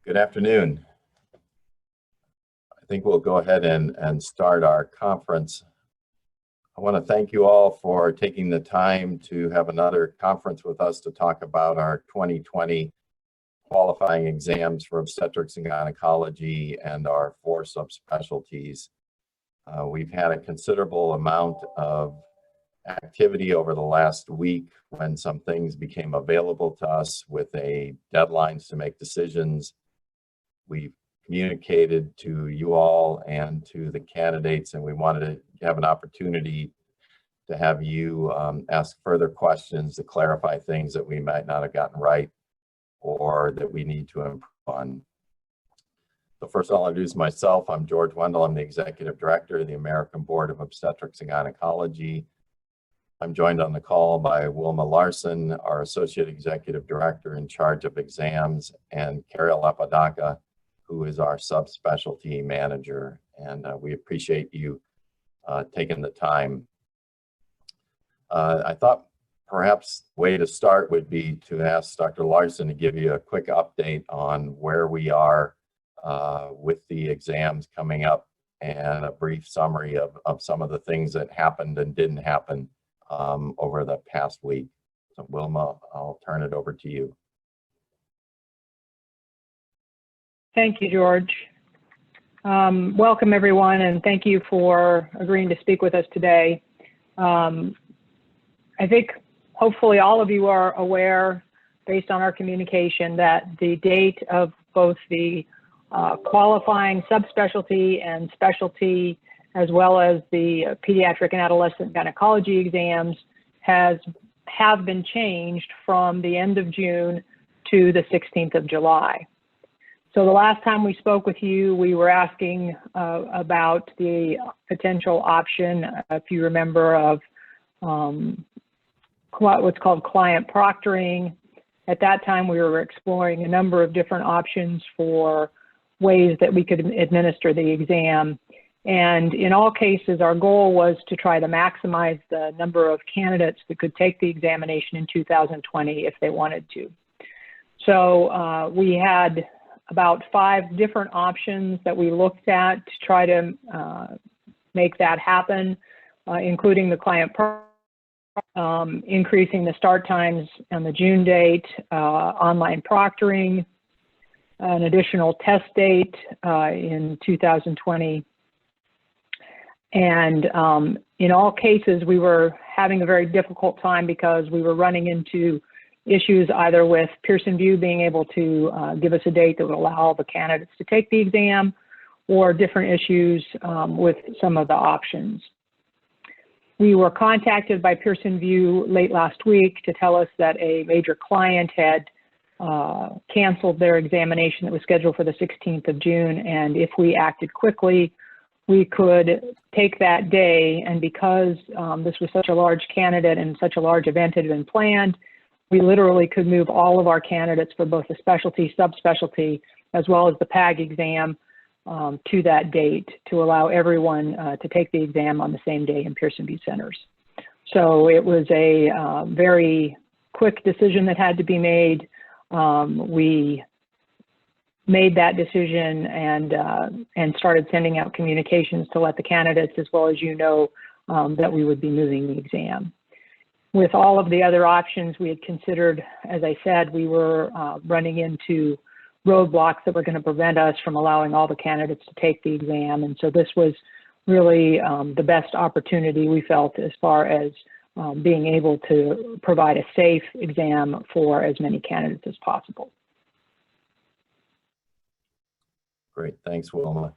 Good afternoon. I think we'll go ahead and start our conference. I want to thank you all for taking the time to have another conference with us to talk about our 2020 qualifying exams for obstetrics and gynecology and our 4 subspecialties. We've had a considerable amount of activity over the last week when some things became available to us with deadlines to make decisions. We've communicated to you all and to the candidates, and we wanted to have an opportunity to have you ask further questions to clarify things that we might not have gotten right or that we need to improve on. So first I'll introduce myself. I'm George Wendell. I'm the Executive Director of the American Board of Obstetrics and Gynecology. I'm joined on the call by Wilma Larson, our Associate Executive Director in charge of exams, and Carol Apodaca, who is our subspecialty manager. And we appreciate you taking the time. I thought perhaps the way to start would be to ask Dr. Larson to give you a quick update on where we are with the exams coming up and a brief summary of some of the things that happened and didn't happen over the past week. So Wilma, I'll turn it over to you. Thank you, George. Welcome everyone, and thank you for agreeing to speak with us today. I think hopefully all of you are aware, based on our communication, that the date of both the qualifying subspecialty and specialty, as well as the pediatric and adolescent gynecology exams, have been changed from the end of June to the 16th of July. So the last time we spoke with you, we were asking about the potential option, if you remember, of what's called client proctoring. At that time, we were exploring a number of different options for ways that we could administer the exam. And in all cases, our goal was to try to maximize the number of candidates that could take the examination in 2020 if they wanted to. So we had about 5 different options that we looked at to try to make that happen, including the client increasing the start times on the June date, online proctoring, an additional test date in 2020. And in all cases, we were having a very difficult time because we were running into issues either with Pearson VUE being able to give us a date that would allow all the candidates to take the exam, or different issues with some of the options. We were contacted by Pearson VUE late last week to tell us that a major client had canceled their examination that was scheduled for the 16th of June, and if we acted quickly, we could take that day, and because this was such a large candidate and such a large event had been planned, we literally could move all of our candidates for both the specialty, subspecialty, as well as the PAG exam to that date to allow everyone to take the exam on the same day in Pearson VUE centers. So it was a very quick decision that had to be made. We made that decision and started sending out communications to let the candidates, as well as you know, that we would be moving the exam. With all of the other options we had considered, as I said, we were running into roadblocks that were going to prevent us from allowing all the candidates to take the exam. And so this was really the best opportunity we felt as far as being able to provide a safe exam for as many candidates as possible. Great, thanks, Wilma.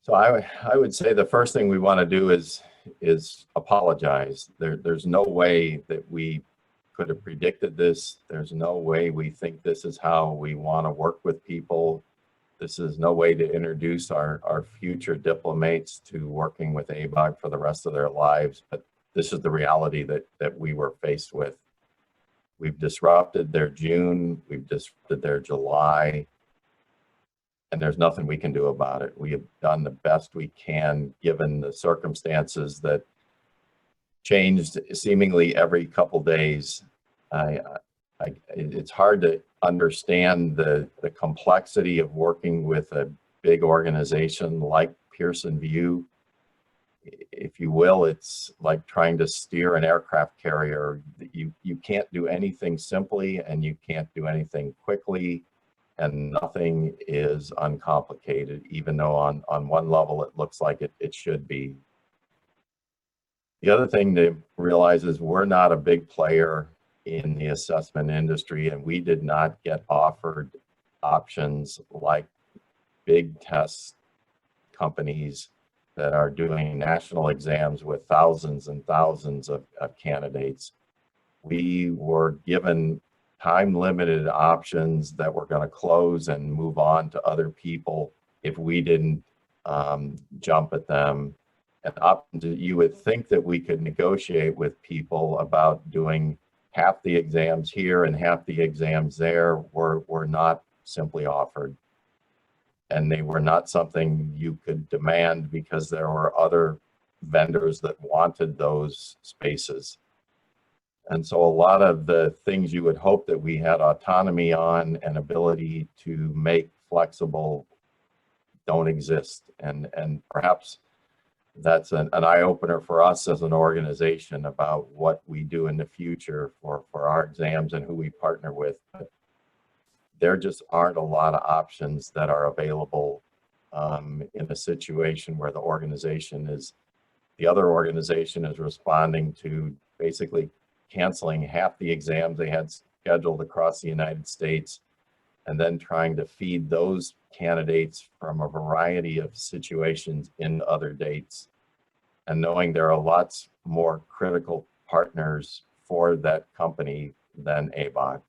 So I would say the first thing we want to do is apologize. There's no way that we could have predicted this. There's no way we think this is how we want to work with people. This is no way to introduce our future diplomates to working with ABOG for the rest of their lives, but this is the reality that we were faced with. We've disrupted their June, we've disrupted their July, and there's nothing we can do about it. We have done the best we can given the circumstances that changed seemingly every couple days. It's hard to understand the complexity of working with a big organization like Pearson VUE. If you will, it's like trying to steer an aircraft carrier. You can't do anything simply, and you can't do anything quickly, and nothing is uncomplicated, even though on one level it looks like it should be. The other thing to realize is we're not a big player in the assessment industry, and we did not get offered options like big test companies that are doing national exams with thousands and thousands of candidates. We were given time-limited options that were going to close and move on to other people if we didn't jump at them. And you would think that we could negotiate with people about doing half the exams here and half the exams there. Were not simply offered. And they were not something you could demand because there were other vendors that wanted those spaces. And so a lot of the things you would hope that we had autonomy on and ability to make flexible don't exist. And perhaps that's an eye-opener for us as an organization about what we do in the future for our exams and who we partner with. But there just aren't a lot of options that are available in a situation where the other organization is responding to basically canceling half the exams they had scheduled across the United States, and then trying to feed those candidates from a variety of situations in other dates, and knowing there are lots more critical partners for that company than ABOG.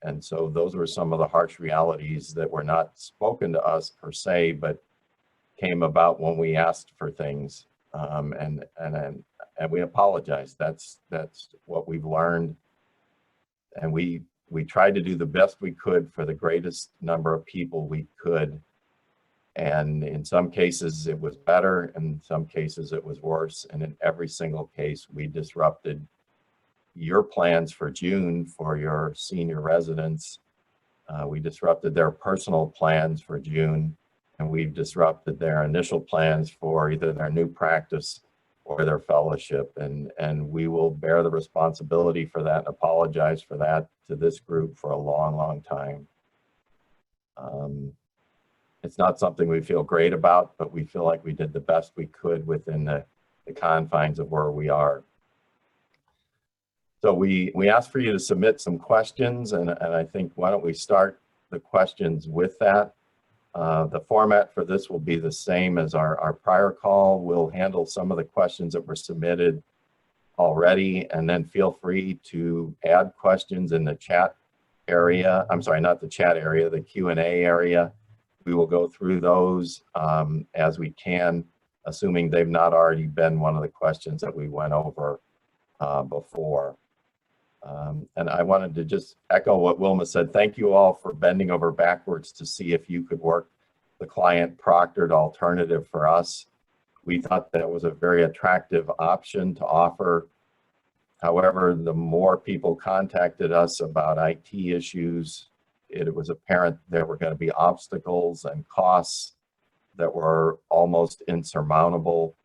And so those were some of the harsh realities that were not spoken to us per se, but came about when we asked for things. And we apologize. That's what we've learned. And we tried to do the best we could for the greatest number of people we could. And in some cases it was better, in some cases it was worse. And in every single case, we disrupted your plans for June for your senior residents. We disrupted their personal plans for June, and we've disrupted their initial plans for either their new practice or their fellowship. And we will bear the responsibility for that and apologize for that to this group for a long, long time. It's not something we feel great about, but we feel like we did the best we could within the confines of where we are. So we asked for you to submit some questions, and I think why don't we start the questions with that. The format for this will be the same as our prior call. We'll handle some of the questions that were submitted already, and then feel free to add questions in the chat area. I'm sorry, not the chat area, the Q&A area. We will go through those as we can, assuming they've not already been one of the questions that we went over before. And I wanted to just echo what Wilma said. Thank you all for bending over backwards to see if you could work the client proctored alternative for us. We thought that was a very attractive option to offer. However, the more people contacted us about IT issues, it was apparent there were going to be obstacles and costs that were almost insurmountable.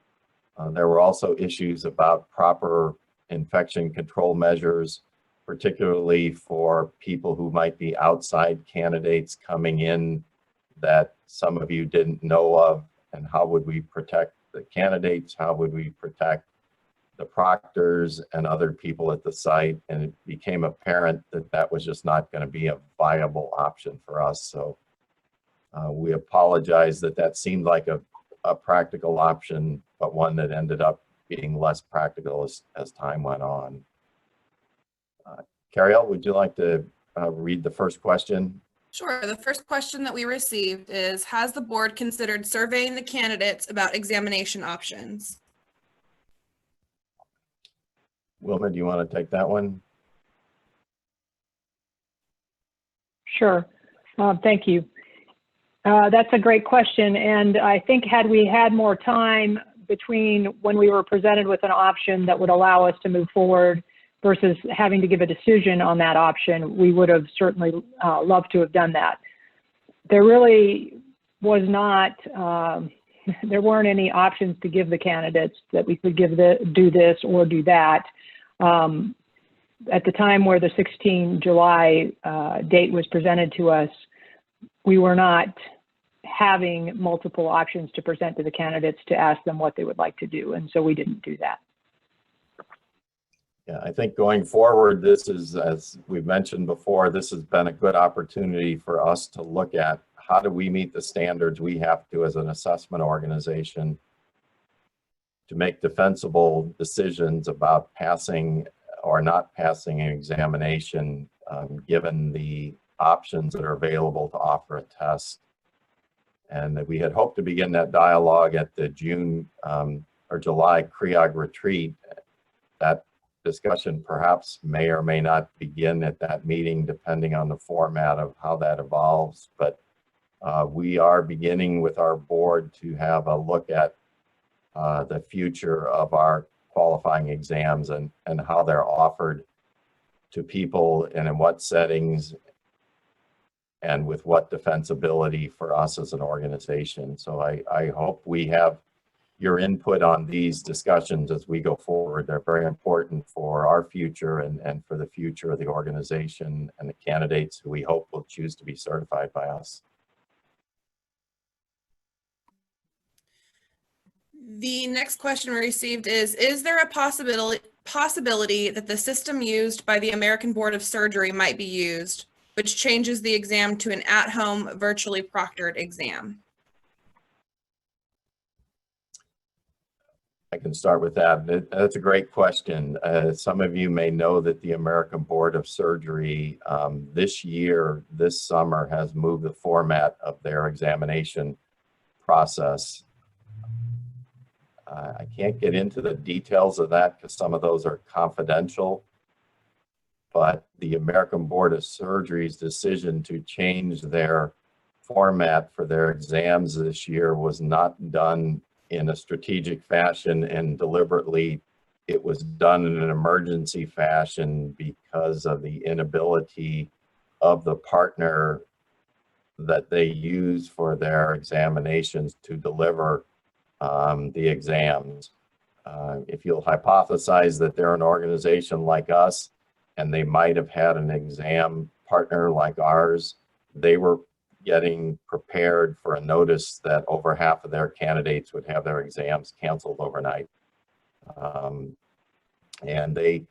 There were also issues about proper infection control measures, particularly for people who might be outside candidates coming in that some of you didn't know of. And how would we protect the candidates? How would we protect the proctors and other people at the site? And it became apparent that that was just not going to be a viable option for us. So we apologize that seemed like a practical option, but one that ended up being less practical as time went on. Cariel, would you like to read the first question? Sure. The first question that we received is, has the board considered surveying the candidates about examination options? Wilma, do you want to take that one? Sure. Thank you. That's a great question. And I think had we had more time between when we were presented with an option that would allow us to move forward versus having to give a decision on that option, we would have certainly loved to have done that. There really was not, there weren't any options to give the candidates that we could do this or do that. At the time where the 16 July date was presented to us, we were not having multiple options to present to the candidates to ask them what they would like to do, and so we didn't do that. Yeah, I think going forward, this is, as we've mentioned before, this has been a good opportunity for us to look at how do we meet the standards we have to as an assessment organization to make defensible decisions about passing or not passing an examination, given the options that are available to offer a test. And that we had hoped to begin that dialogue at the June or July CREOG retreat. That discussion perhaps may or may not begin at that meeting, depending on the format of how that evolves. But we are beginning with our board to have a look at the future of our qualifying exams and how they're offered to people and in what settings and with what defensibility for us as an organization. So I hope we have your input on these discussions as we go forward. They're very important for our future and for the future of the organization and the candidates who we hope will choose to be certified by us. The next question we received is there a possibility that the system used by the American Board of Surgery might be used, which changes the exam to an at-home virtually proctored exam? I can start with that. That's a great question. Some of you may know that the American Board of Surgery this summer has moved the format of their examination process. I can't get into the details of that because some of those are confidential, but the American Board of Surgery's decision to change their format for their exams this year was not done in a strategic fashion and deliberately. It was done in an emergency fashion because of the inability of the partner that they use for their examinations to deliver the exams. If you'll hypothesize that they're an organization like us and they might have had an exam partner like ours, they were getting prepared for a notice that over half of their candidates would have their exams canceled overnight. And they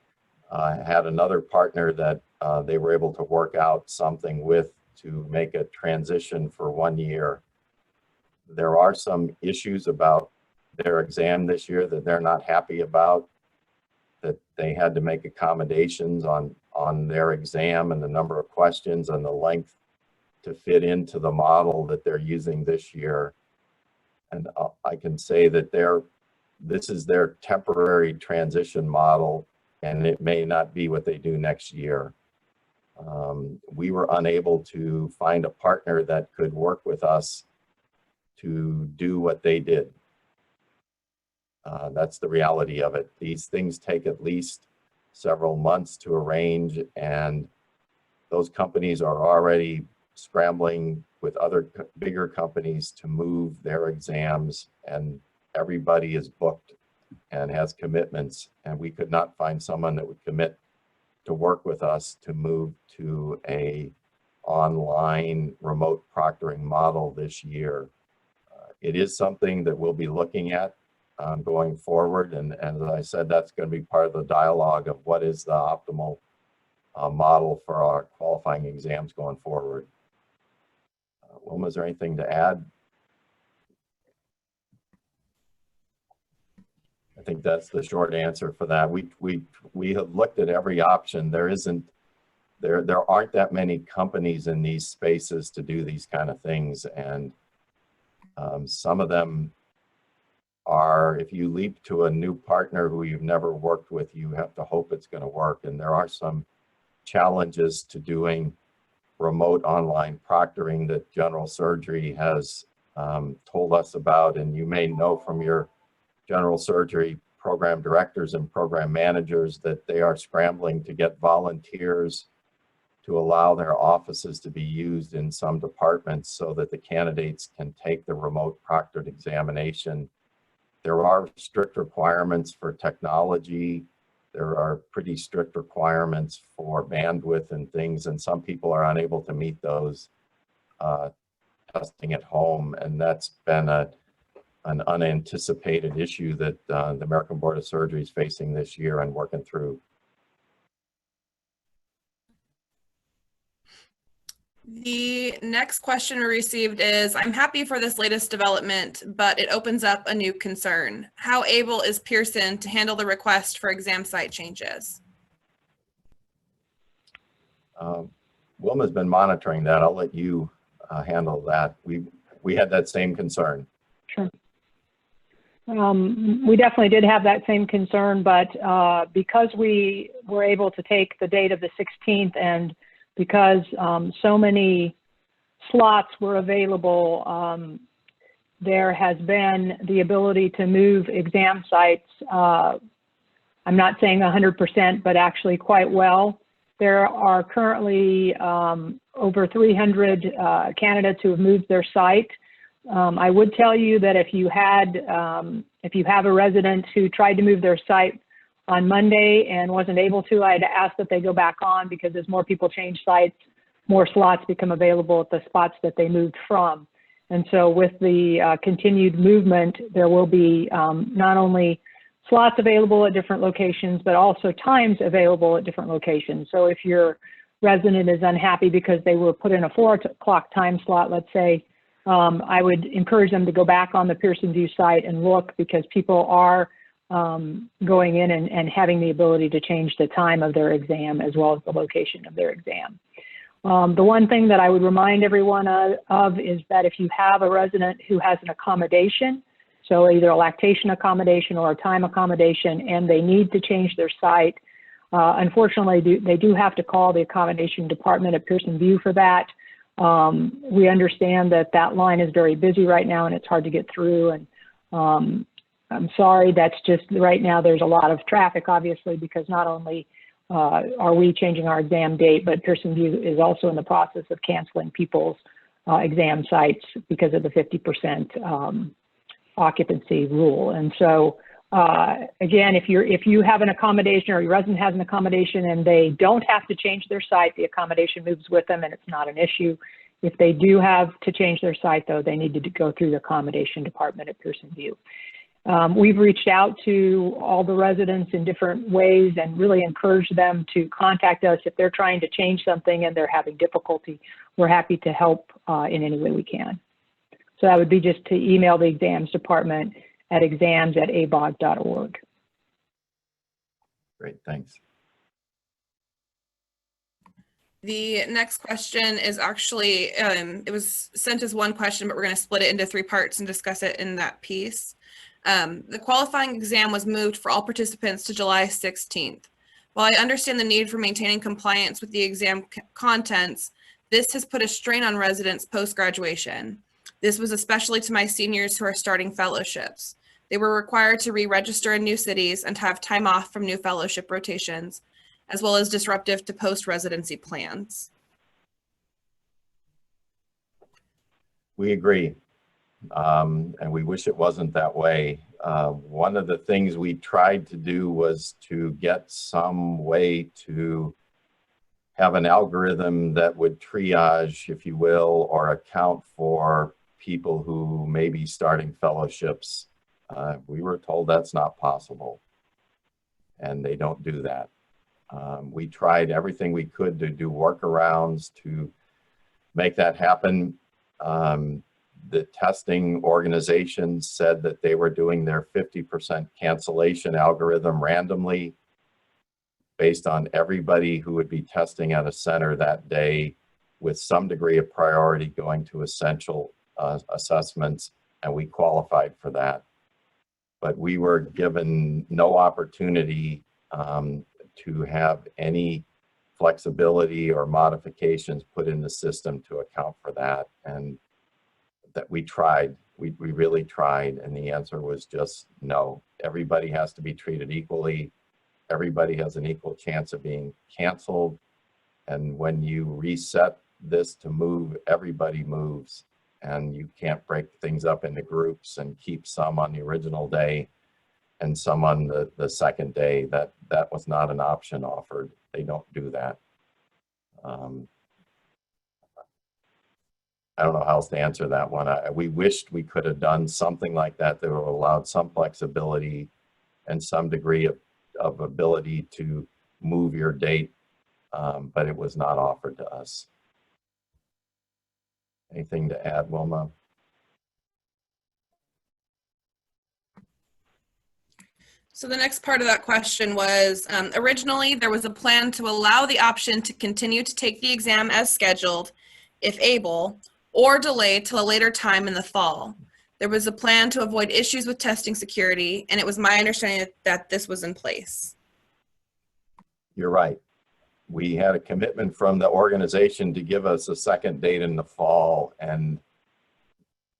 had another partner that they were able to work out something with to make a transition for 1 year. There are some issues about their exam this year that they're not happy about, that they had to make accommodations on their exam and the number of questions and the length to fit into the model that they're using this year. And I can say that this is their temporary transition model, and it may not be what they do next year. We were unable to find a partner that could work with us to do what they did. That's the reality of it. These things take at least several months to arrange, and those companies are already scrambling with other bigger companies to move their exams, and everybody is booked and has commitments, and we could not find someone that would commit to work with us to move to a online remote proctoring model this year. It is something that we'll be looking at going forward, and as I said, that's going to be part of the dialogue of what is the optimal model for our qualifying exams going forward. Wilma, is there anything to add? I think that's the short answer for that. We have looked at every option. There aren't that many companies in these spaces to do these kind of things, and some of them are, if you leap to a new partner who you've never worked with, you have to hope it's going to work. And there are some challenges to doing remote online proctoring that general surgery has told us about. And you may know from your general surgery program directors and program managers that they are scrambling to get volunteers to allow their offices to be used in some departments so that the candidates can take the remote proctored examination. There are strict requirements for technology. There are pretty strict requirements for bandwidth and things, and some people are unable to meet those testing at home, and that's been an unanticipated issue that the American Board of Surgery is facing this year and working through. The next question we received is, I'm happy for this latest development, but it opens up a new concern. How able is Pearson to handle the request for exam site changes? Wilma's been monitoring that. I'll let you handle that. We had that same concern. Sure. We definitely did have that same concern, but because we were able to take the date of the 16th and because so many slots were available, there has been the ability to move exam sites. I'm not saying 100%, but actually quite well. There are currently over 300 candidates who have moved their site. I would tell you that if you have a resident who tried to move their site on Monday and wasn't able to, I'd ask that they go back on, because as more people change sites, more slots become available at the spots that they moved from. And so with the continued movement, there will be not only slots available at different locations, but also times available at different locations. So if your resident is unhappy because they were put in a 4 o'clock time slot, let's say, I would encourage them to go back on the Pearson VUE site and look, because people are going in and having the ability to change the time of their exam as well as the location of their exam. The one thing that I would remind everyone of is that if you have a resident who has an accommodation, so either a lactation accommodation or a time accommodation, and they need to change their site, unfortunately, they do have to call the accommodation department at Pearson VUE for that. We understand that that line is very busy right now and it's hard to get through, and I'm sorry, that's just right now there's a lot of traffic, obviously, because not only are we changing our exam date, but Pearson VUE is also in the process of canceling people's exam sites because of the 50% occupancy rule. And so again, if you have an accommodation or your resident has an accommodation and they don't have to change their site, the accommodation moves with them and it's not an issue. If they do have to change their site, though, they need to go through the accommodation department at Pearson VUE. We've reached out to all the residents in different ways and really encouraged them to contact us if they're trying to change something and they're having difficulty. We're happy to help in any way we can. So that would be just to email the exams department at exams@abog.org. Great, thanks. The next question is actually, it was sent as one question, but we're going to split it into 3 parts and discuss it in that piece. The qualifying exam was moved for all participants to July 16th. While I understand the need for maintaining compliance with the exam contents, this has put a strain on residents post-graduation. This was especially to my seniors who are starting fellowships. They were required to re-register in new cities and have time off from new fellowship rotations, as well as disruptive to post-residency plans. We agree, and we wish it wasn't that way. One of the things we tried to do was to get some way to have an algorithm that would triage, if you will, or account for people who may be starting fellowships. We were told that's not possible, and they don't do that. We tried everything we could to do workarounds to make that happen. The testing organizations said that they were doing their 50% cancellation algorithm randomly based on everybody who would be testing at a center that day, with some degree of priority going to essential assessments, and we qualified for that. But we were given no opportunity to have any flexibility or modifications put in the system to account for that. And that we tried, we really tried, and the answer was just no. everybody has to be treated equally. Everybody has an equal chance of being canceled. And when you reset this to move, everybody moves, and you can't break things up into groups and keep some on the original day and some on the second day. That was not an option offered. They don't do that. I don't know how else to answer that one. We wished we could have done something like that that would have allowed some flexibility and some degree of ability to move your date, but it was not offered to us. Anything to add, Wilma? So the next part of that question was, originally there was a plan to allow the option to continue to take the exam as scheduled, if able, or delay till a later time in the fall. There was a plan to avoid issues with testing security, and it was my understanding that this was in place. You're right. We had a commitment from the organization to give us a second date in the fall, and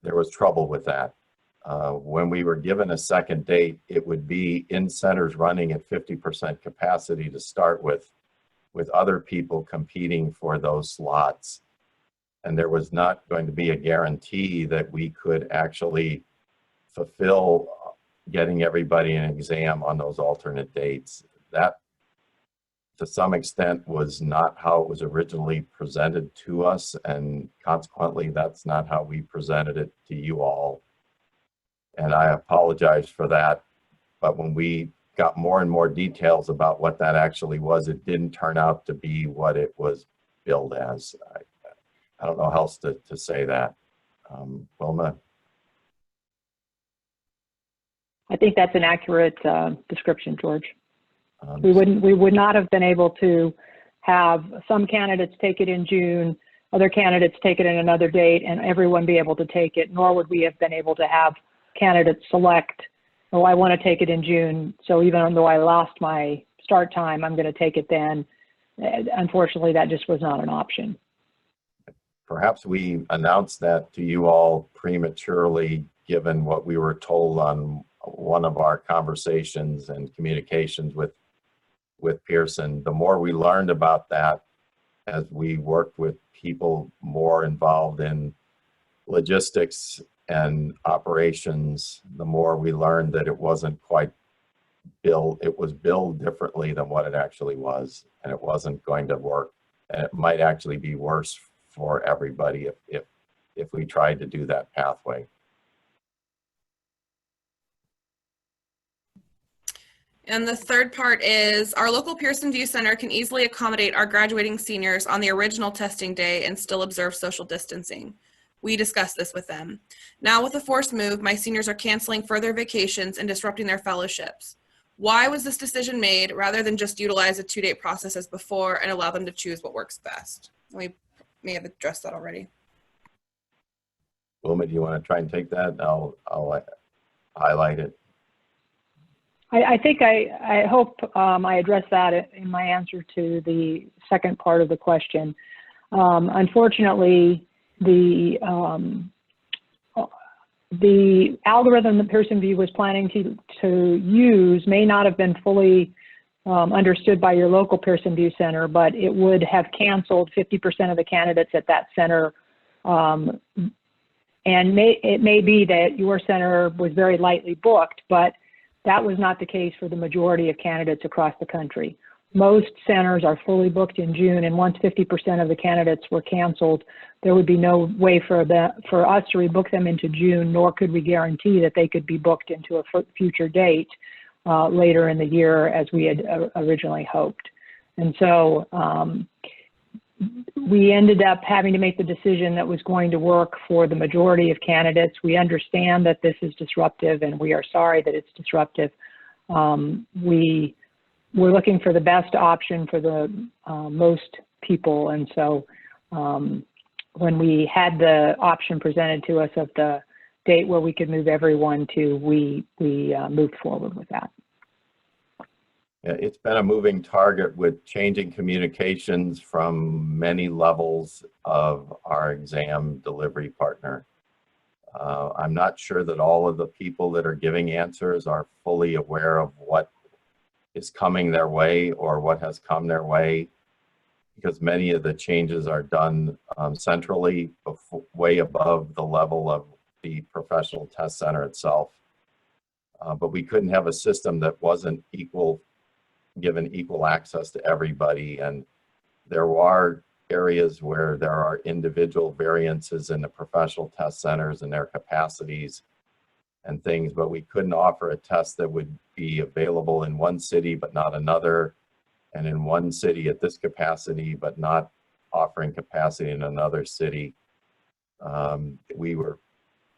there was trouble with that. When we were given a second date, it would be in centers running at 50% capacity to start with other people competing for those slots. And there was not going to be a guarantee that we could actually fulfill getting everybody an exam on those alternate dates. That, to some extent, was not how it was originally presented to us, and consequently, that's not how we presented it to you all. And I apologize for that, but when we got more and more details about what that actually was, it didn't turn out to be what it was billed as. I don't know how else to say that. Wilma? I think that's an accurate description, George. We would not have been able to have some candidates take it in June, other candidates take it in another date, and everyone be able to take it, nor would we have been able to have candidates select, oh, I want to take it in June, so even though I lost my start time, I'm going to take it then. Unfortunately, that just was not an option. Perhaps we announced that to you all prematurely, given what we were told on one of our conversations and communications with Pearson. The more we learned about that as we worked with people more involved in logistics and operations, the more we learned that it wasn't quite billed. It was billed differently than what it actually was, and it wasn't going to work. And it might actually be worse for everybody if we tried to do that pathway. And the third part is, our local Pearson View Center can easily accommodate our graduating seniors on the original testing day and still observe social distancing. We discussed this with them. Now with the forced move, my seniors are canceling further vacations and disrupting their fellowships. Why was this decision made rather than just utilize a 2-date process as before and allow them to choose what works best? We may have addressed that already. Wilma, do you want to try and take that? I'll highlight it. I think I hope I addressed that in my answer to the second part of the question. Unfortunately, the algorithm that Pearson VUE was planning to use may not have been fully understood by your local Pearson VUE center, but it would have canceled 50% of the candidates at that center. And it may be that your center was very lightly booked, but that was not the case for the majority of candidates across the country. Most centers are fully booked in June, and once 50% of the candidates were canceled, there would be no way for us to rebook them into June, nor could we guarantee that they could be booked into a future date later in the year as we had originally hoped. And so we ended up having to make the decision that was going to work for the majority of candidates. We understand that this is disruptive, and we are sorry that it's disruptive. We're looking for the best option for the most people, and so when we had the option presented to us of the date where we could move everyone to, we moved forward with that. Yeah, it's been a moving target with changing communications from many levels of our exam delivery partner. I'm not sure that all of the people that are giving answers are fully aware of what is coming their way or what has come their way, because many of the changes are done centrally, way above the level of the professional test center itself. But we couldn't have a system that wasn't given equal access to everybody. And there are areas where there are individual variances in the professional test centers and their capacities and things, but we couldn't offer a test that would be available in one city but not another, and in one city at this capacity but not offering capacity in another city.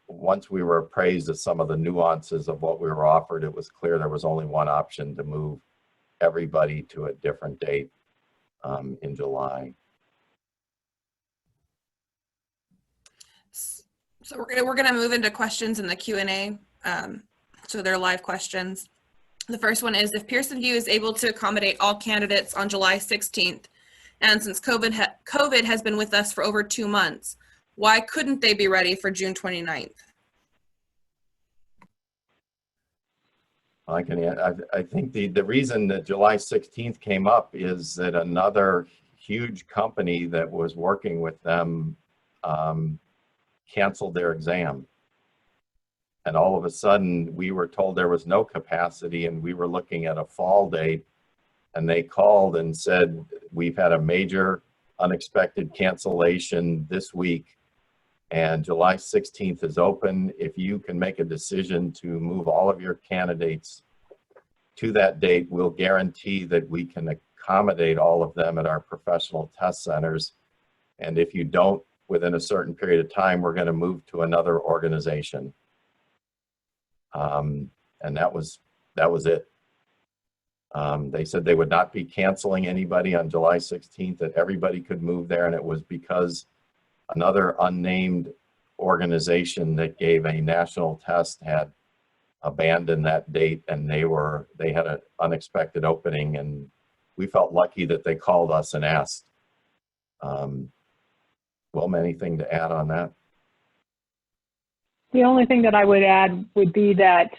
Once we were appraised of some of the nuances of what we were offered, it was clear there was only one option: to move everybody to a different date in July. So we're gonna move into questions in the Q&A. So they're live questions. The first one is, if Pearson VUE is able to accommodate all candidates on July 16th, and since COVID has been with us for over 2 months, why couldn't they be ready for June 29th? I think the reason that July 16th came up is that another huge company that was working with them canceled their exam. And all of a sudden we were told there was no capacity, and we were looking at a fall date, and they called and said, we've had a major unexpected cancellation this week, and July 16th is open. If you can make a decision to move all of your candidates to that date, we'll guarantee that we can accommodate all of them at our professional test centers. And if you don't, within a certain period of time, we're going to move to another organization. And that was it. They said they would not be canceling anybody on July 16th, that everybody could move there. And it was because another unnamed organization that gave a national test had abandoned that date, and they had an unexpected opening, and we felt lucky that they called us and asked. Wilma, anything to add on that? The only thing that I would add would be that,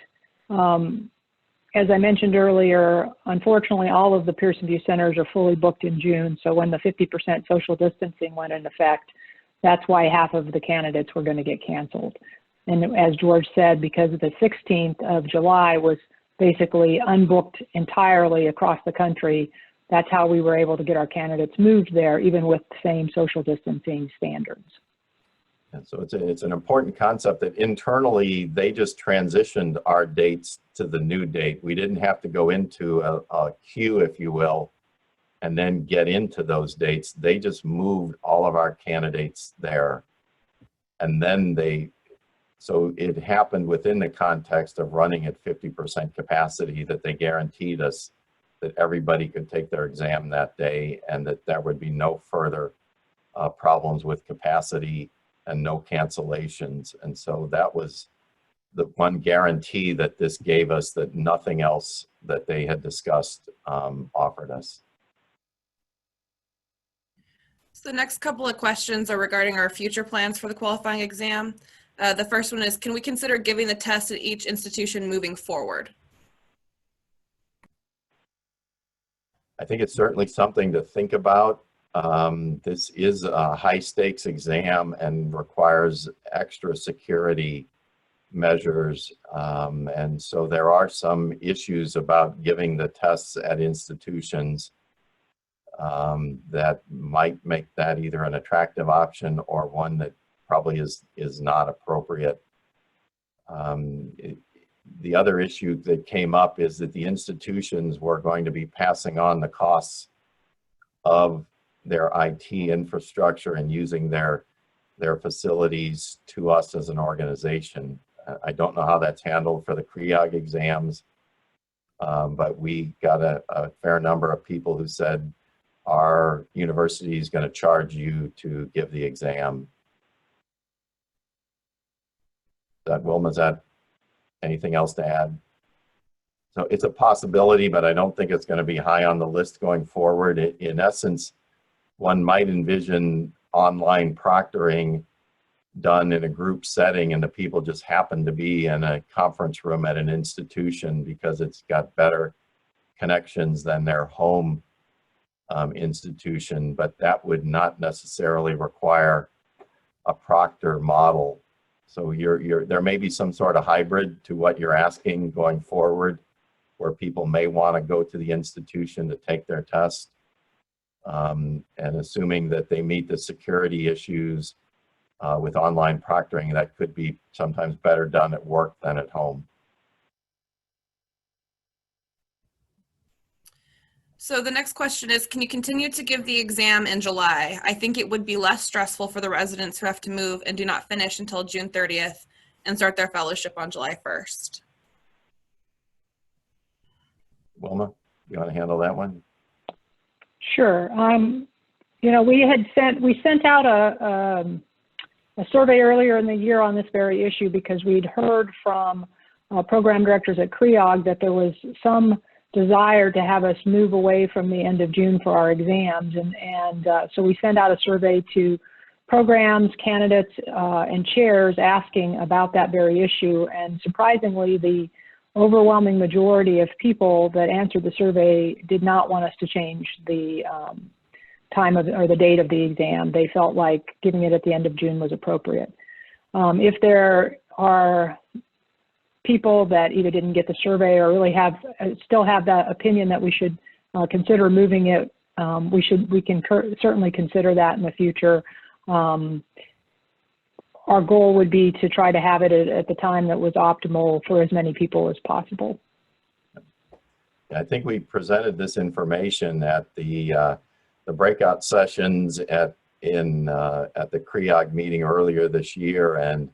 as I mentioned earlier, unfortunately, all of the Pearson VUE centers are fully booked in June. So when the 50% social distancing went into effect, that's why half of the candidates were going to get canceled. And as George said, because the 16th of July was basically unbooked entirely across the country, that's how we were able to get our candidates moved there, even with the same social distancing standards. And so it's an important concept that internally they just transitioned our dates to the new date. We didn't have to go into a queue, if you will, and then get into those dates. They just moved all of our candidates there. And then so it happened within the context of running at 50% capacity, that they guaranteed us that everybody could take their exam that day, and that there would be no further problems with capacity and no cancellations. And so that was the one guarantee that this gave us, that nothing else that they had discussed offered us. So the next couple of questions are regarding our future plans for the qualifying exam. The first one is, can we consider giving the test at each institution moving forward? I think it's certainly something to think about. This is a high stakes exam and requires extra security measures. And so there are some issues about giving the tests at institutions that might make that either an attractive option or one that probably is not appropriate. The other issue that came up is that the institutions were going to be passing on the costs of their IT infrastructure and using their facilities to us as an organization. I don't know how that's handled for the CREOG exams, but we got a fair number of people who said, our university is going to charge you to give the exam. Wilma, is that anything else to add? So it's a possibility, but I don't think it's going to be high on the list going forward. In essence, one might envision online proctoring done in a group setting and the people just happen to be in a conference room at an institution because it's got better connections than their home institution, but that would not necessarily require a proctor model. So there may be some sort of hybrid to what you're asking going forward, where people may want to go to the institution to take their test. And assuming that they meet the security issues with online proctoring, that could be sometimes better done at work than at home. So the next question is, can you continue to give the exam in July? I think it would be less stressful for the residents who have to move and do not finish until June 30th and start their fellowship on July 1st. Wilma, you want to handle that one? Sure. You know, we sent out a survey earlier in the year on this very issue because we'd heard from program directors at CREOG that there was some desire to have us move away from the end of June for our exams. And so we sent out a survey to programs, candidates, and chairs asking about that very issue. And surprisingly, the overwhelming majority of people that answered the survey did not want us to change the time of, or the date of the exam. They felt like giving it at the end of June was appropriate. If there are people that either didn't get the survey or really still have that opinion that we should consider moving it, we can certainly consider that in the future. Our goal would be to try to have it at the time that was optimal for as many people as possible. I think we presented this information at the breakout sessions at the CREOG meeting earlier this year, and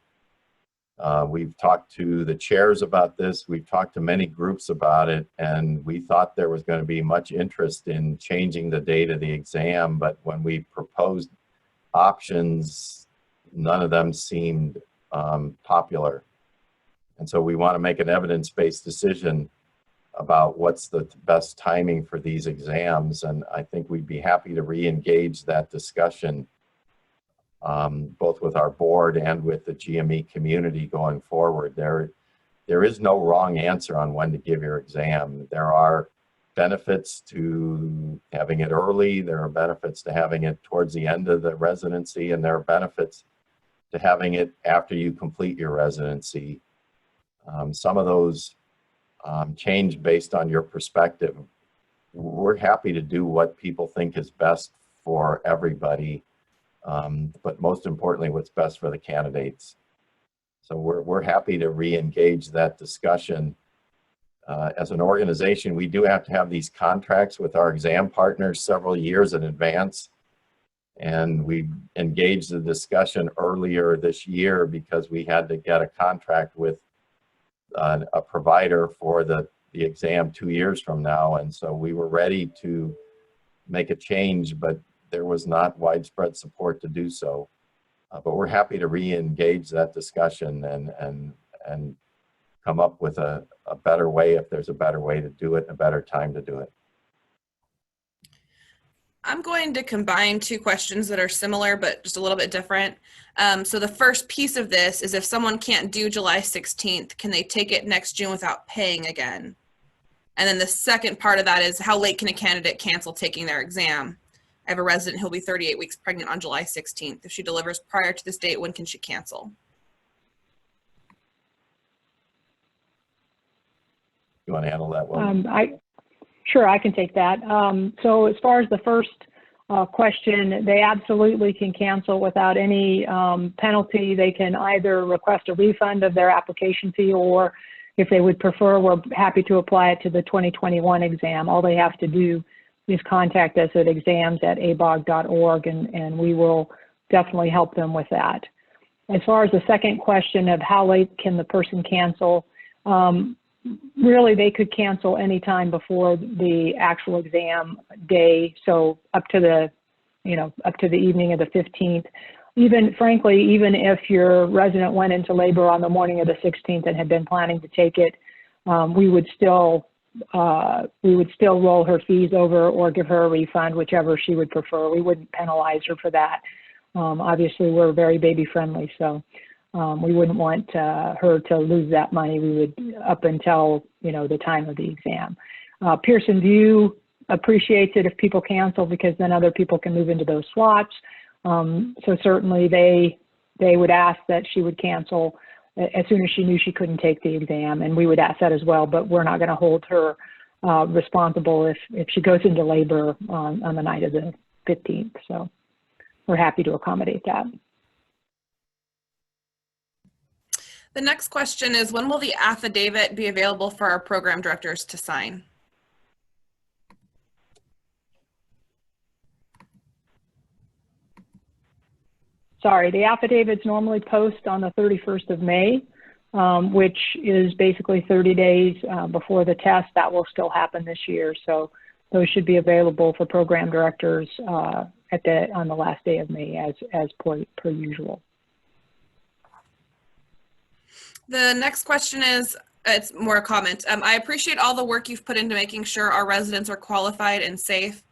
we've talked to the chairs about this. We've talked to many groups about it, and we thought there was going to be much interest in changing the date of the exam, but when we proposed options, none of them seemed popular. And so we want to make an evidence-based decision about what's the best timing for these exams. And I think we'd be happy to re-engage that discussion, both with our board and with the GME community going forward. There is no wrong answer on when to give your exam. There are benefits to having it early. There are benefits to having it towards the end of the residency, and there are benefits to having it after you complete your residency. Some of those change based on your perspective. We're happy to do what people think is best for everybody, but most importantly, what's best for the candidates. So we're happy to re-engage that discussion. As an organization, we do have to have these contracts with our exam partners several years in advance. And we engaged the discussion earlier this year because we had to get a contract with a provider for the exam 2 years from now. And so we were ready to make a change, but there was not widespread support to do so. But we're happy to re-engage that discussion and come up with a better way, if there's a better way to do it, and a better time to do it. I'm going to combine two questions that are similar but just a little bit different. So the first piece of this is, if someone can't do July 16th, can they take it next June without paying again? And then the second part of that is, how late can a candidate cancel taking their exam? I have a resident who'll be 38 weeks pregnant on July 16th. If she delivers prior to this date, when can she cancel? You want to handle that one? Sure, I can take that. So as far as the first question, they absolutely can cancel without any penalty. They can either request a refund of their application fee, or if they would prefer, we're happy to apply it to the 2021 exam. All they have to do is contact us at exams@abog.org, and we will definitely help them with that. As far as the second question of how late can the person cancel, really, they could cancel anytime before the actual exam day. So up to the evening of the 15th. Frankly, even if your resident went into labor on the morning of the 16th and had been planning to take it, we would still roll her fees over or give her a refund, whichever she would prefer. We wouldn't penalize her for that. Obviously, we're very baby friendly, so we wouldn't want her to lose that money. We would up until, the time of the exam. Pearson VUE appreciates it if people cancel, because then other people can move into those slots. So certainly they would ask that she would cancel as soon as she knew she couldn't take the exam, and we would ask that as well, but we're not going to hold her responsible if she goes into labor on the night of the 15th. So we're happy to accommodate that. The next question is, when will the affidavit be available for our program directors to sign? Sorry, the affidavits normally post on the 31st of May, which is basically 30 days before the test. That will still happen this year. So those should be available for program directors on the last day of May as per usual. The next question is, it's more a comment. I appreciate all the work you've put into making sure our residents are qualified and safe.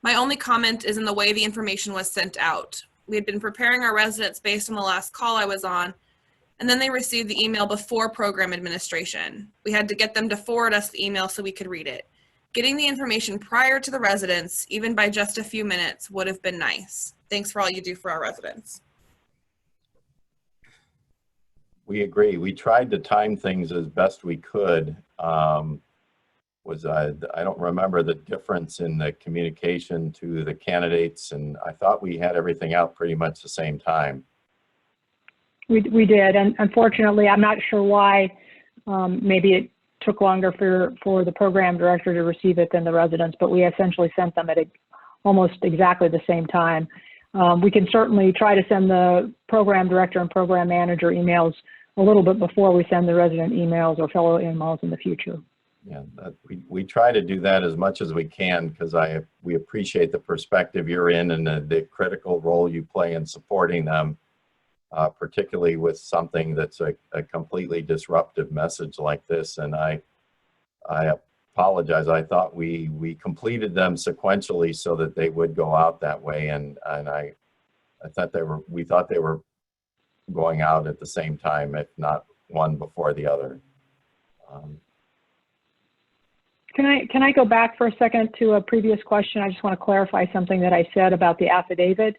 My only comment is in the way the information was sent out. We had been preparing our residents based on the last call I was on, and then they received the email before program administration. We had to get them to forward us the email so we could read it. Getting the information prior to the residents, even by just a few minutes, would have been nice. Thanks for all you do for our residents. We agree. We tried to time things as best we could. I don't remember the difference in the communication to the candidates, and I thought we had everything out pretty much the same time. We did, and unfortunately, I'm not sure why. Maybe it took longer for the program director to receive it than the residents, but we essentially sent them at almost exactly the same time. We can certainly try to send the program director and program manager emails a little bit before we send the resident emails or fellow emails in the future. Yeah, we try to do that as much as we can, because we appreciate the perspective you're in and the critical role you play in supporting them, particularly with something that's a completely disruptive message like this. And I apologize. I thought we completed them sequentially so that they would go out that way, and I thought we thought they were going out at the same time, if not one before the other. Can I go back for a second to a previous question? I just want to clarify something that I said about the affidavit.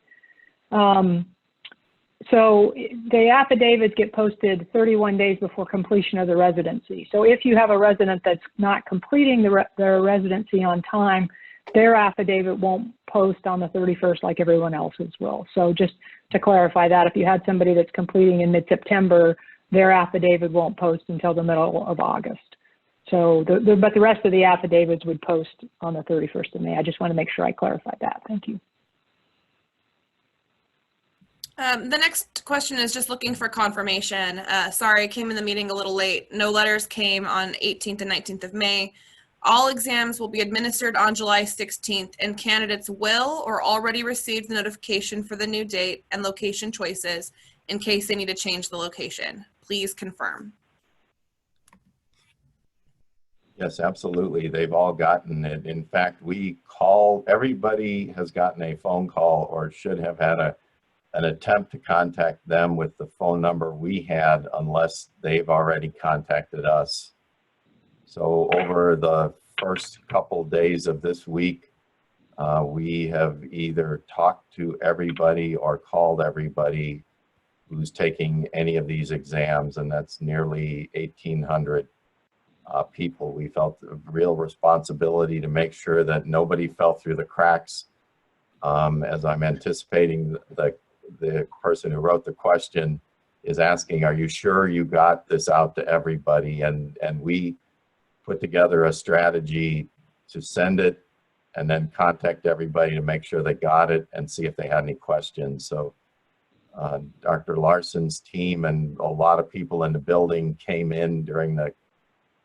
So the affidavits get posted 31 days before completion of the residency. So if you have a resident that's not completing their residency on time, their affidavit won't post on the 31st like everyone else's will. So just to clarify that, if you had somebody that's completing in mid-September, their affidavit won't post until the middle of August. So, but the rest of the affidavits would post on the 31st of May. I just want to make sure I clarified that. Thank you. The next question is just looking for confirmation. Sorry, I came in the meeting a little late. No letters came on 18th and 19th of May. All exams will be administered on July 16th, and candidates will or already received the notification for the new date and location choices in case they need to change the location. Please confirm. Yes, absolutely. They've all gotten it. In fact, everybody has gotten a phone call or should have had an attempt to contact them with the phone number we had, unless they've already contacted us. So over the first couple days of this week, we have either talked to everybody or called everybody who's taking any of these exams, and that's nearly 1,800 people. We felt a real responsibility to make sure that nobody fell through the cracks. As I'm anticipating, the person who wrote the question is asking, are you sure you got this out to everybody? And we put together a strategy to send it and then contact everybody to make sure they got it and see if they had any questions. So Dr. Larson's team and a lot of people in the building came in during the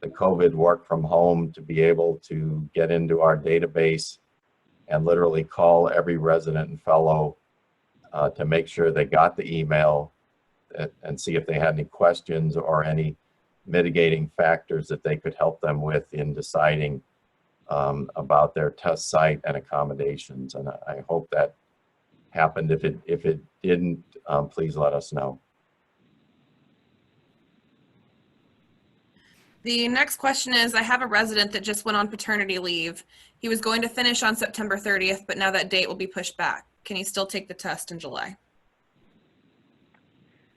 COVID work from home to be able to get into our database and literally call every resident and fellow to make sure they got the email and see if they had any questions or any mitigating factors that they could help them with in deciding about their test site and accommodations. And I hope that happened. If it didn't, please let us know. The next question is, I have a resident that just went on paternity leave. He was going to finish on September 30th, but now that date will be pushed back. Can he still take the test in July?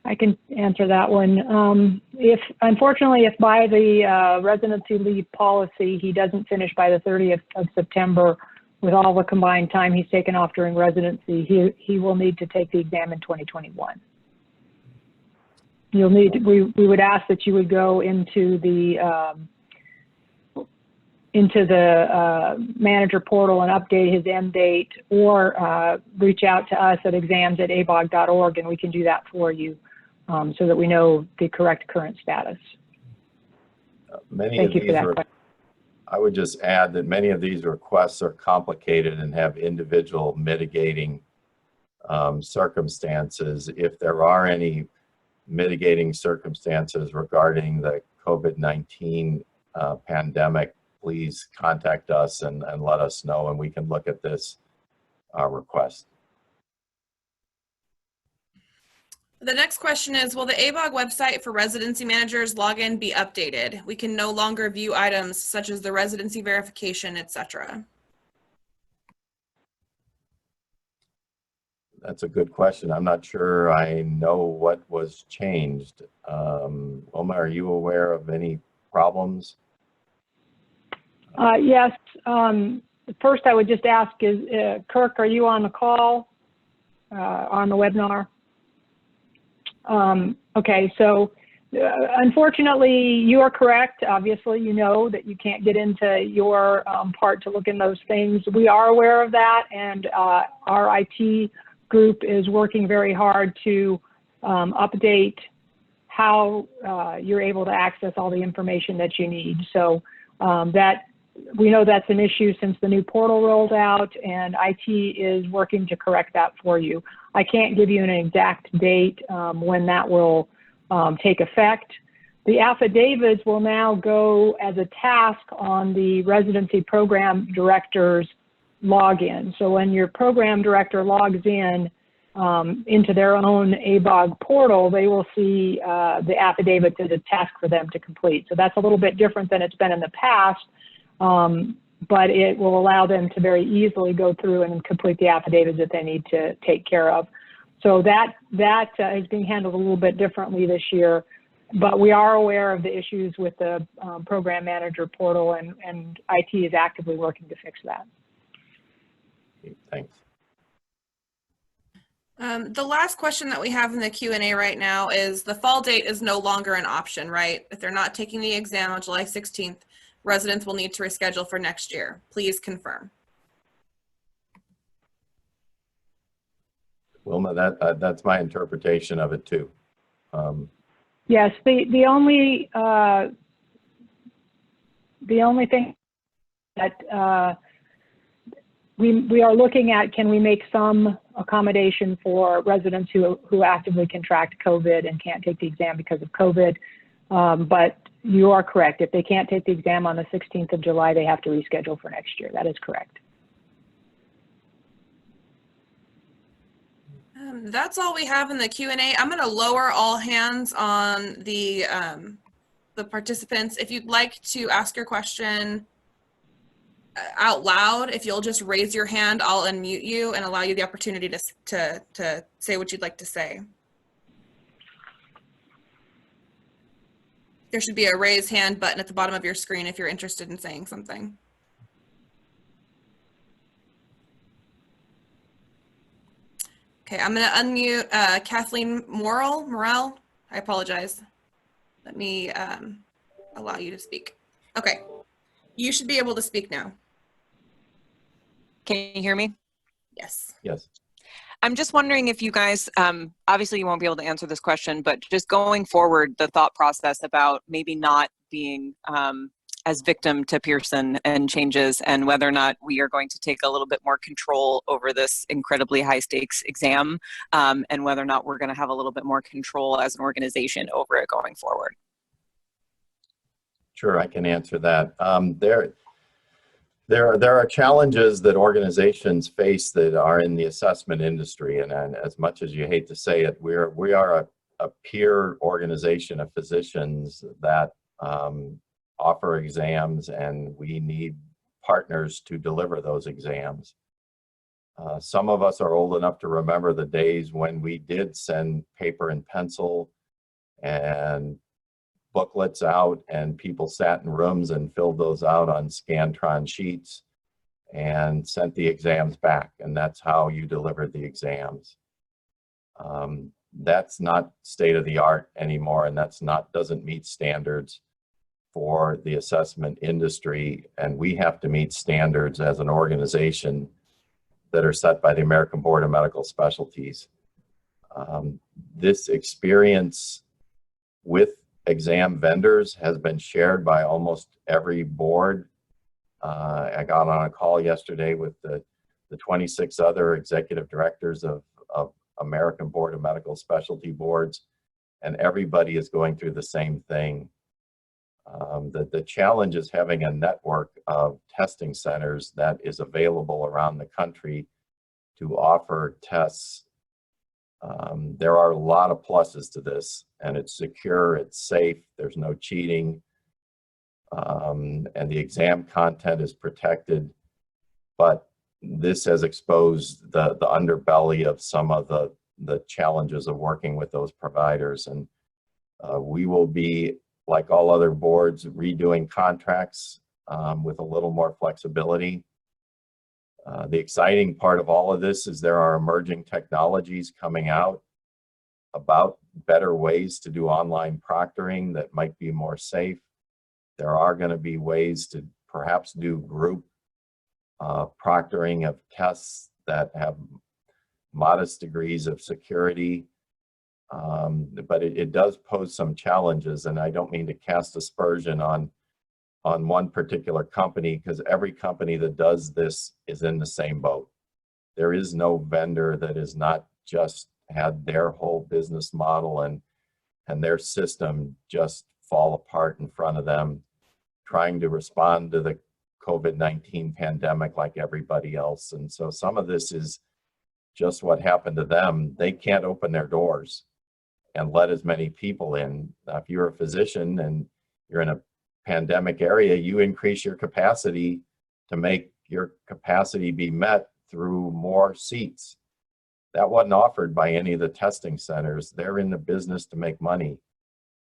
I can answer that one. Unfortunately, if by the residency leave policy, he doesn't finish by the 30th of September with all the combined time he's taken off during residency, he will need to take the exam in 2021. You'll need, we would ask that you would go into the manager portal and update his end date, or reach out to us at exams@abog.org and we can do that for you, so that we know the correct current status. Thank you for that question. I would just add that many of these requests are complicated and have individual mitigating circumstances. If there are any mitigating circumstances regarding the COVID-19 pandemic, please contact us and let us know, and we can look at this request. The next question is, will the ABOG website for residency managers login be updated? We can no longer view items such as the residency verification, etc. That's a good question. I'm not sure I know what was changed. Wilma, are you aware of any problems? Yes. First, I would just ask, Kirk, are you on the call, on the webinar? Okay, so unfortunately, you are correct. Obviously, you know that you can't get into your part to look in those things. We are aware of that, and our IT group is working very hard to update how you're able to access all the information that you need. So we know that's an issue since the new portal rolled out, and IT is working to correct that for you. I can't give you an exact date when that will take effect. The affidavits will now go as a task on the residency program director's login. So when your program director logs in into their own ABOG portal, they will see the affidavits as a task for them to complete. So that's a little bit different than it's been in the past, but it will allow them to very easily go through and complete the affidavits that they need to take care of. So that is being handled a little bit differently this year, but we are aware of the issues with the program manager portal, and IT is actively working to fix that. Thanks. The last question that we have in the Q&A right now is, the fall date is no longer an option, right? If they're not taking the exam on July 16th, residents will need to reschedule for next year. Please confirm. Wilma, that's my interpretation of it too. Yes, the only thing that we are looking at, can we make some accommodation for residents who actively contract COVID and can't take the exam because of COVID? But you are correct. If they can't take the exam on the 16th of July, they have to reschedule for next year. That is correct. That's all we have in the Q&A. I'm going to lower all hands on the participants. If you'd like to ask your question out loud, if you'll just raise your hand, I'll unmute you and allow you the opportunity to say what you'd like to say. There should be a raise hand button at the bottom of your screen if you're interested in saying something. Okay, I'm going to unmute Kathleen Morrell. I apologize. Let me allow you to speak. Okay, you should be able to speak now. Can you hear me? Yes. Yes. I'm just wondering if you guys, obviously you won't be able to answer this question, but just going forward, the thought process about maybe not being as victim to Pearson and changes, and whether or not we are going to take a little bit more control over this incredibly high stakes exam, and whether or not we're going to have a little bit more control as an organization over it going forward. Sure, I can answer that. There are challenges that organizations face that are in the assessment industry, and as much as you hate to say it, we are a peer organization of physicians that offer exams, and we need partners to deliver those exams. Some of us are old enough to remember the days when we did send paper and pencil and booklets out, and people sat in rooms and filled those out on Scantron sheets and sent the exams back, and that's how you delivered the exams. That's not state of the art anymore, and doesn't meet standards for the assessment industry, and we have to meet standards as an organization that are set by the American Board of Medical Specialties. This experience with exam vendors has been shared by almost every board. I got on a call yesterday with the 26 other executive directors of American Board of Medical Specialty boards, and everybody is going through the same thing. The challenge is having a network of testing centers that is available around the country to offer tests. There are a lot of pluses to this, and it's secure, it's safe, there's no cheating, and the exam content is protected. But this has exposed the underbelly of some of the challenges of working with those providers. And we will be, like all other boards, redoing contracts with a little more flexibility. The exciting part of all of this is there are emerging technologies coming out about better ways to do online proctoring that might be more safe. There are going to be ways to perhaps do group proctoring of tests that have modest degrees of security. But it does pose some challenges, and I don't mean to cast aspersion on one particular company, because every company that does this is in the same boat. There is no vendor that has not just had their whole business model and their system just fall apart in front of them, trying to respond to the COVID-19 pandemic like everybody else. And so some of this is just what happened to them. They can't open their doors and let as many people in. Now, if you're a physician and you're in a pandemic area, you increase your capacity to make your capacity be met through more seats. That wasn't offered by any of the testing centers. They're in the business to make money.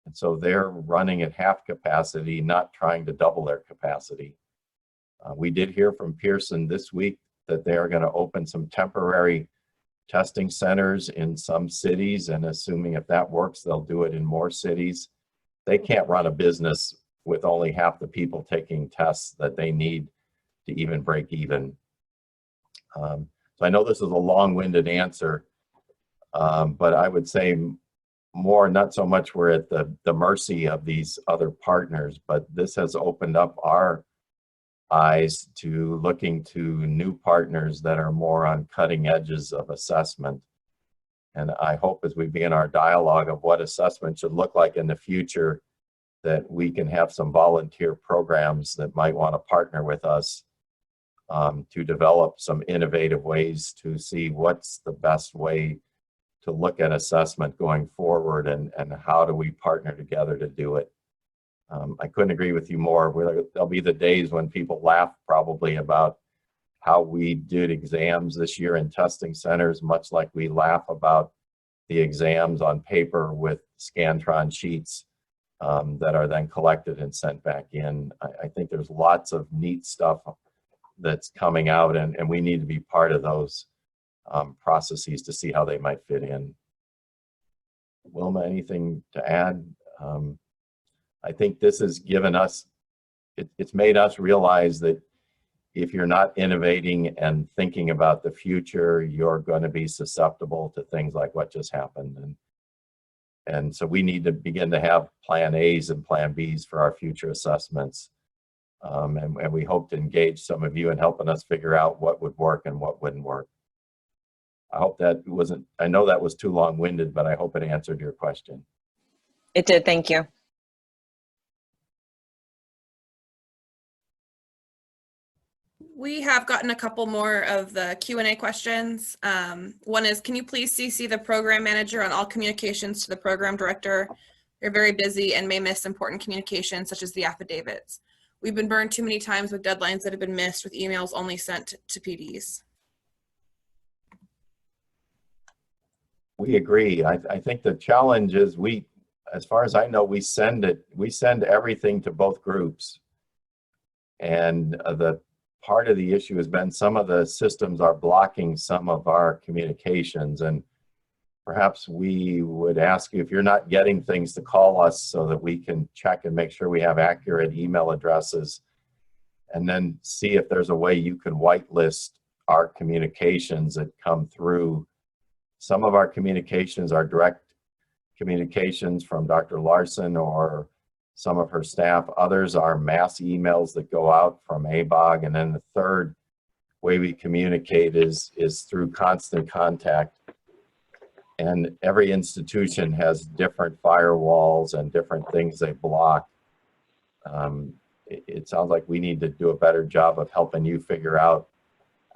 And so they're running at half capacity, not trying to double their capacity. We did hear from Pearson this week that they are going to open some temporary testing centers in some cities, and assuming if that works, they'll do it in more cities. They can't run a business with only half the people taking tests that they need to even break even. So I know this is a long-winded answer, but I would say more, not so much we're at the mercy of these other partners, but this has opened up our eyes to looking to new partners that are more on cutting edges of assessment. And I hope as we begin our dialogue of what assessment should look like in the future, that we can have some volunteer programs that might want to partner with us to develop some innovative ways to see what's the best way to look at assessment going forward, and how do we partner together to do it. I couldn't agree with you more. There'll be the days when people laugh probably about how we did exams this year in testing centers, much like we laugh about the exams on paper with Scantron sheets that are then collected and sent back in. I think there's lots of neat stuff that's coming out, and we need to be part of those processes to see how they might fit in. Wilma, anything to add? I think this has given us, it's made us realize that if you're not innovating and thinking about the future, you're going to be susceptible to things like what just happened. And so we need to begin to have plan A's and plan B's for our future assessments. And we hope to engage some of you in helping us figure out what would work and what wouldn't work. I hope that wasn't, I know that was too long-winded, but I hope it answered your question. It did, thank you. We have gotten a couple more of the Q&A questions. One is, can you please CC the program manager on all communications to the program director? They're very busy and may miss important communications such as the affidavits. We've been burned too many times with deadlines that have been missed with emails only sent to PDs. We agree. I think the challenge is as far as I know, we send everything to both groups. And the part of the issue has been some of the systems are blocking some of our communications, and perhaps we would ask you, if you're not getting things, to call us so that we can check and make sure we have accurate email addresses, and then see if there's a way you can whitelist our communications that come through. Some of our communications are direct communications from Dr. Larson or some of her staff. Others are mass emails that go out from ABOG. And then the third way we communicate is through constant contact. And every institution has different firewalls and different things they block. It sounds like we need to do a better job of helping you figure out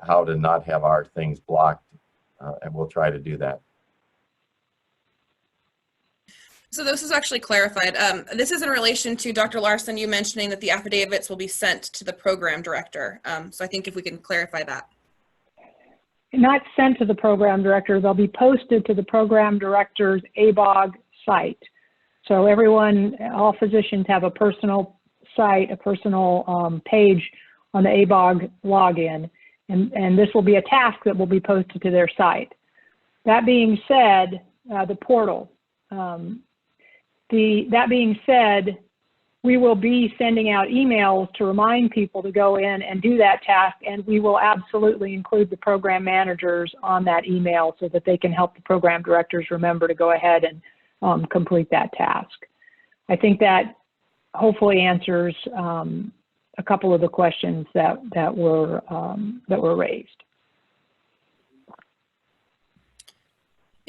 how to not have our things blocked, and we'll try to do that. So this is actually clarified. This is in relation to Dr. Larson, you mentioning that the affidavits will be sent to the program director. So I think if we can clarify that. Not sent to the program director, they'll be posted to the program director's ABOG site. So everyone, all physicians have a personal site, a personal page on the ABOG login, and this will be a task that will be posted to their site. That being said, the portal. That being said, we will be sending out emails to remind people to go in and do that task, and we will absolutely include the program managers on that email so that they can help the program directors remember to go ahead and complete that task. I think that hopefully answers a couple of the questions that were raised.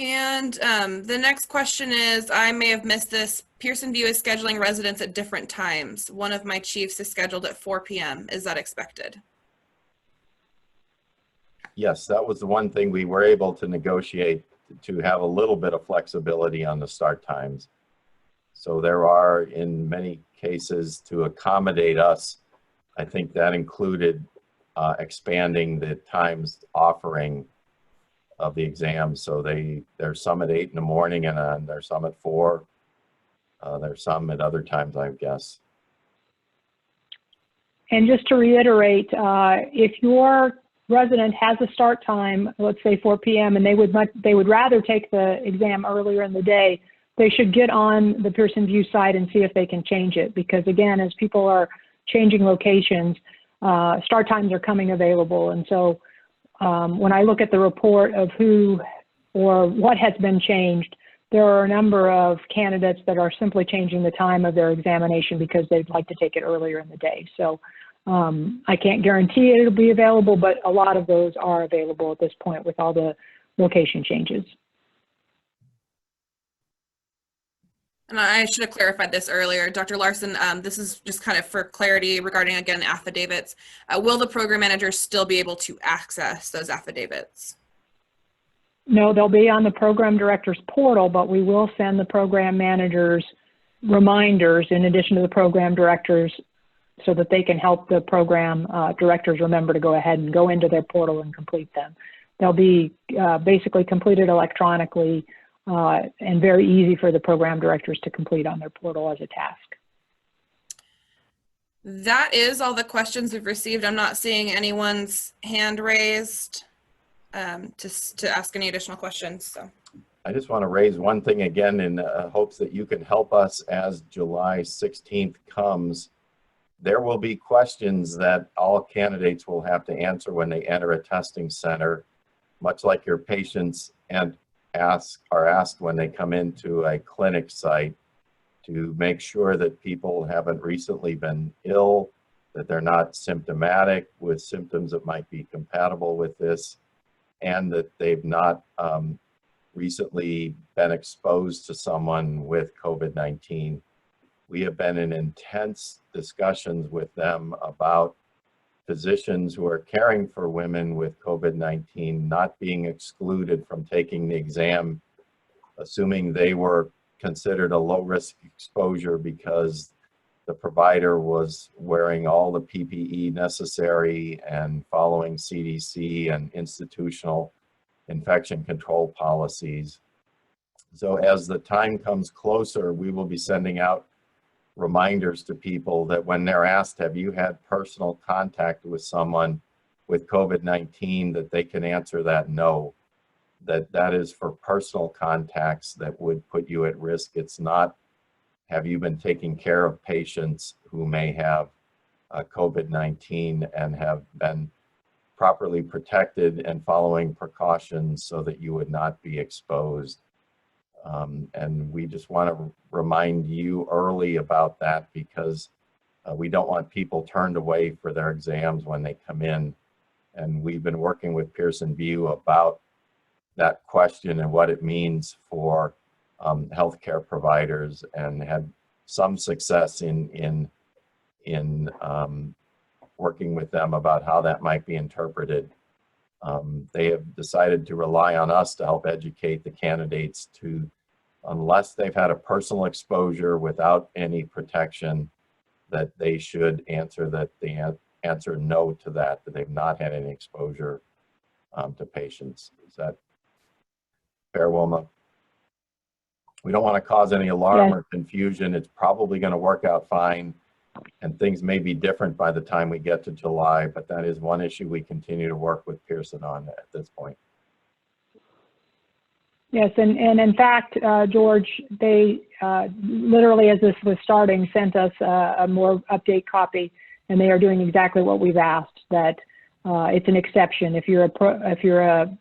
And the next question is, I may have missed this. Pearson VUE is scheduling residents at different times. One of my chiefs is scheduled at 4 p.m. Is that expected? Yes, that was the one thing we were able to negotiate, to have a little bit of flexibility on the start times. So there are, in many cases, to accommodate us, I think that included expanding the times offering of the exams. So there's some at 8 in the morning, and there's some at 4. There's some at other times, I guess. And just to reiterate, if your resident has a start time, let's say 4 p.m., and they would rather take the exam earlier in the day, they should get on the Pearson VUE site and see if they can change it. Because again, as people are changing locations, start times are coming available. And so when I look at the report of who or what has been changed, there are a number of candidates that are simply changing the time of their examination because they'd like to take it earlier in the day. So I can't guarantee it'll be available, but a lot of those are available at this point with all the location changes. And I should have clarified this earlier. Dr. Larson, this is just kind of for clarity regarding, again, affidavits. Will the program manager still be able to access those affidavits? No, they'll be on the program director's portal, but we will send the program managers reminders in addition to the program directors so that they can help the program directors remember to go ahead and go into their portal and complete them. They'll be basically completed electronically and very easy for the program directors to complete on their portal as a task. That is all the questions we've received. I'm not seeing anyone's hand raised to ask any additional questions. So I just want to raise one thing again in hopes that you can help us as July 16th comes. There will be questions that all candidates will have to answer when they enter a testing center, much like your patients are asked when they come into a clinic site, to make sure that people haven't recently been ill, that they're not symptomatic with symptoms that might be compatible with this, and that they've not recently been exposed to someone with COVID-19. We have been in intense discussions with them about physicians who are caring for women with COVID-19 not being excluded from taking the exam, assuming they were considered a low-risk exposure because the provider was wearing all the PPE necessary and following CDC and institutional infection control policies. So as the time comes closer, we will be sending out reminders to people that when they're asked, have you had personal contact with someone with COVID-19, that they can answer that no, that is for personal contacts that would put you at risk. It's not, have you been taking care of patients who may have COVID-19 and have been properly protected and following precautions so that you would not be exposed. And we just want to remind you early about that, because we don't want people turned away for their exams when they come in. And we've been working with Pearson VUE about that question and what it means for healthcare providers, and had some success in working with them about how that might be interpreted. They have decided to rely on us to help educate the candidates to, unless they've had a personal exposure without any protection, that they should answer that they answer no to that they've not had any exposure to patients. Is that fair, Wilma? We don't want to cause any alarm or confusion. It's probably going to work out fine, and things may be different by the time we get to July, but that is one issue we continue to work with Pearson on at this point. Yes, and in fact, George, they literally, as this was starting, sent us a more update copy, and they are doing exactly what we've asked, that it's an exception. If you're a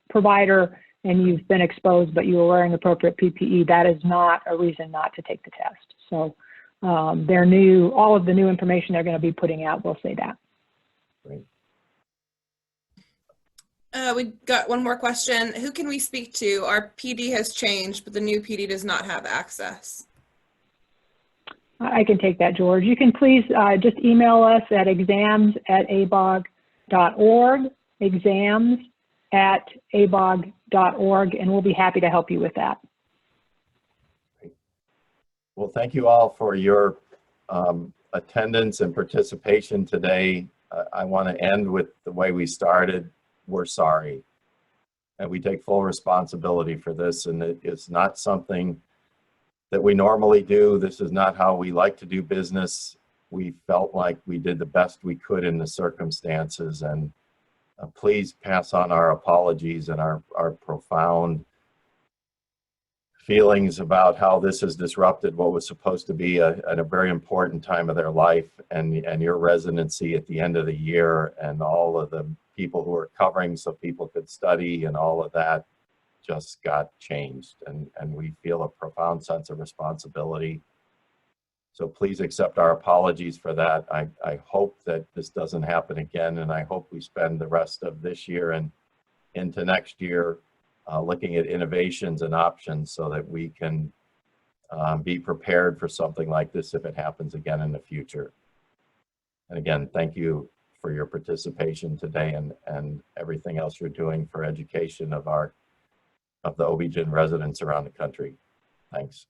provider and you've been exposed but you are wearing appropriate PPE, that is not a reason not to take the test. So all of the new information they're going to be putting out will say that. Great. We got one more question. Who can we speak to? Our PD has changed, but the new PD does not have access. I can take that, George. You can please just email us at exams@abog.org, exams@abog.org, and we'll be happy to help you with that. Well, thank you all for your attendance and participation today. I want to end with the way we started. We're sorry. And we take full responsibility for this, and it's not something that we normally do. This is not how we like to do business. We felt like we did the best we could in the circumstances, and please pass on our apologies and our profound feelings about how this has disrupted what was supposed to be a very important time of their life, and your residency at the end of the year, and all of the people who are covering so people could study, and all of that just got changed, and we feel a profound sense of responsibility. So please accept our apologies for that. I hope that this doesn't happen again, and I hope we spend the rest of this year and into next year looking at innovations and options so that we can be prepared for something like this if it happens again in the future. And again, thank you for your participation today, and everything else you're doing for education of the OB GYN residents around the country. Thanks.